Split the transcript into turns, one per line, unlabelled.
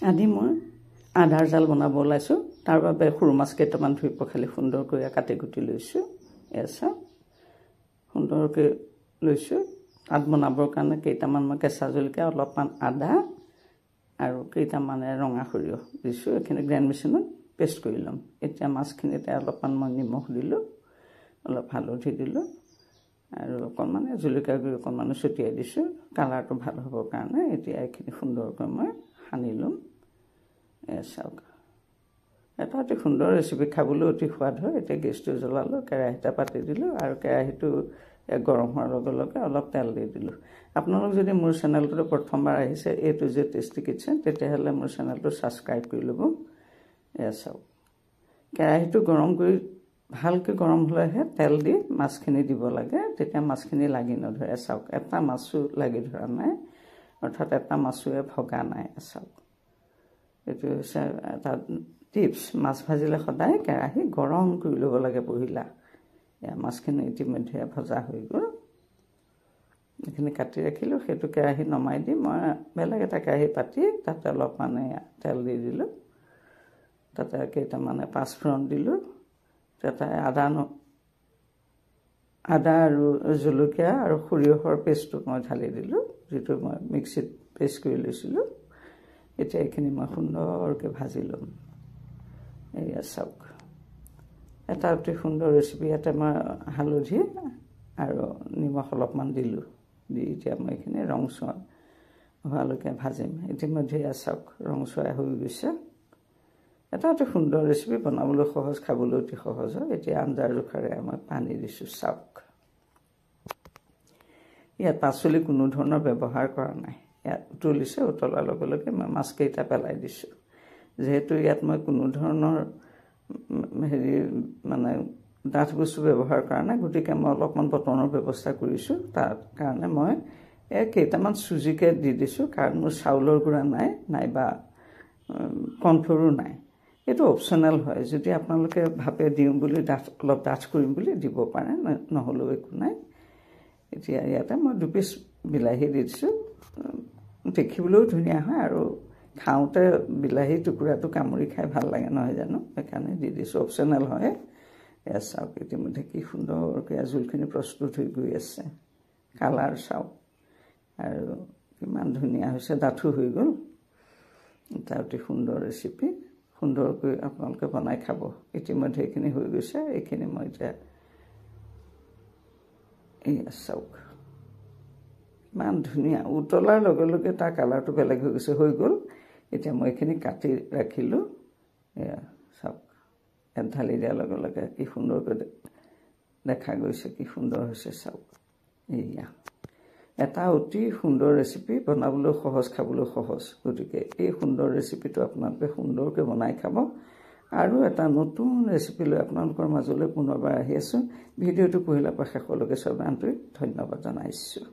আজি মই আধাৰ জাল বনাব ওলাইছোঁ। তাৰ বাবে সৰু মাছ কেইটামান ধুই পখালি সুন্দৰকৈ কাটি কুটি লৈছোঁ। এছা সুন্দৰকৈ লৈছোঁ। তাত বনাবৰ কাৰণে কেইটামান মই কেঁচা জলকীয়া, অলপমান আদা আৰু কেইটামানে ৰঙা সৰিয়হ দিছোঁ। এইখিনি গ্ৰাইণ্ড মেচিনত পেষ্ট কৰি ল'ম। এতিয়া মাছখিনিতে অলপমান মই নিমখ দিলোঁ, অলপ হালধি দিলোঁ আৰু অকণমান জলকীয়া গুড়ি অকণমান ছটিয়াই দিছোঁ কালাৰটো ভাল হ'বৰ কাৰণে। এতিয়া এইখিনি সুন্দৰকৈ মই সানি ল'ম। চাওক, এটা অতি সুন্দৰ ৰেচিপি, খাবলৈ অতি সোৱাদ হয়। এতিয়া গেছটো জ্বলালোঁ, কেৰাহী এটা পাতি দিলোঁ আৰু কেৰাহীটো গৰম হোৱাৰ লগে লগে অলপ তেল দি দিলোঁ। আপোনালোক যদি মোৰ চেনেলটো প্ৰথমবাৰ আহিছে A to Z tasty kitchen, তেতিয়াহ'লে মোৰ চেনেলটো ছাবস্ক্ৰাইব কৰি ল'ব। চাওক, কেৰাহীটো গৰম কৰি ভালকৈ গৰম হ'লেহে তেল দি মাছখিনি দিব লাগে, তেতিয়া মাছখিনি লাগি নধৰে। চাওক, এটা মাছো লাগি ধৰা নাই, অৰ্থাৎ এটা মাছোৱে ভগা নাই। চাওক, এইটো হৈছে এটা টিপছ। মাছ ভাজিলে সদায় কেৰাহী গৰম কৰি ল'ব লাগে পহিলা। মাছখিনি ইতিমধ্যে ভজা হৈ গ'ল। এইখিনি কাটি ৰাখিলোঁ, সেইটো কেৰাহী নমাই দি মই বেলেগ এটা কেৰাহী পাতি তাতে অলপমান তেল দি দিলোঁ। তাতে কেইটামানে পাঁচফোৰণ দিলোঁ। তাতে আদা আৰু জলকীয়া আৰু সৰিয়হৰ পেষ্টটো মই ঢালি দিলোঁ, যিটো মই মিক্সিত পেষ্ট কৰি লৈছিলোঁ। এতিয়া এইখিনি মই সুন্দৰকৈ ভাজি ল'ম। এয়া চাওক, এটা অতি সুন্দৰ ৰেচিপি। ইয়াতে মই হালধি আৰু নিমখ অলপমান দিলোঁ, দি এতিয়া মই এইখিনি ৰংচোৱা হোৱালৈকে ভাজিম। ইতিমধ্যে এয়া চাওক, ৰংচোৱা হৈ গৈছে। এটা অতি সুন্দৰ ৰেচিপি, বনাবলৈ সহজ, খাবলৈ অতি সহজ হয়। এতিয়া আঞ্জাৰ জোখাৰে মই পানী দিছোঁ। চাওক, ইয়াত পাচলি কোনো ধৰণৰ ব্যৱহাৰ কৰা নাই। ইয়াত উতলিছে, উতলাৰ লগে লগে মই মাছকেইটা পেলাই দিছোঁ। যিহেতু ইয়াত মই কোনো ধৰণৰ ডাঠ বস্তু ব্যৱহাৰ কৰা নাই, গতিকে মই অলপমান বটনৰ ব্যৱস্থা কৰিছোঁ। তাৰ কাৰণে মই কেইটামান চুজিকে দি দিছোঁ, কাৰণ মোৰ চাউলৰ গুড়া নাই, নাইবা কৰ্ণফ্ল'ৰো নাই। এইটো অপশ্যনেল হয়। যদি আপোনালোকে ভাবে দিওঁ বুলি, অলপ ডাঠ কৰিম বুলি, দিব পাৰে, নহ'লেও একো নাই। এতিয়া ইয়াতে মই 2 পিচ বিলাহী দি দিছোঁ। দেখিবলৈও ধুনীয়া হয় আৰু খাওঁতে বিলাহী টুকুৰাটো কামুৰি খাই ভাল লাগে, নহয় জানো? সেইকাৰণে দি দিছোঁ, অপশ্যনেল হয়। এয়া চাওক, ইতিমধ্যে কি সুন্দৰকৈ জোলখিনি প্ৰস্তুত হৈ গৈ আছে। কালাৰ চাওক আৰু কিমান ধুনীয়া হৈছে, ডাঠো হৈ গ'ল। এটা অতি সুন্দৰ ৰেচিপি, সুন্দৰকৈ আপোনালোকে বনাই খাব। ইতিমধ্যে এইখিনি হৈ গৈছে। এইখিনি মই এতিয়া এয়া চাওক, ইমান ধুনীয়া, উতলাৰ লগে লগে তাৰ কালাৰটো বেলেগ হৈ গৈছে, হৈ গ'ল। এতিয়া মই এইখিনি কাটি ৰাখিলোঁ। এয়া চাওক, ইয়াত ঢালি দিয়াৰ লগে লগে কি সুন্দৰকৈ দেখা গৈছে, কি সুন্দৰ হৈছে। চাওক, এয়া এটা অতি সুন্দৰ ৰেচিপি, বনাবলৈ সহজ, খাবলৈ সহজ। গতিকে এই সুন্দৰ ৰেচিপিটো আপোনালোকে সুন্দৰকৈ বনাই খাব। আৰু এটা নতুন ৰেচিপি লৈ আপোনালোকৰ মাজলৈ পুনৰবাৰ আহি আছোঁ। ভিডিঅ'টো পহিলাৰ পৰা শেষলৈকে চাবলৈ আন্তৰিক ধন্যবাদ জনাইছোঁ।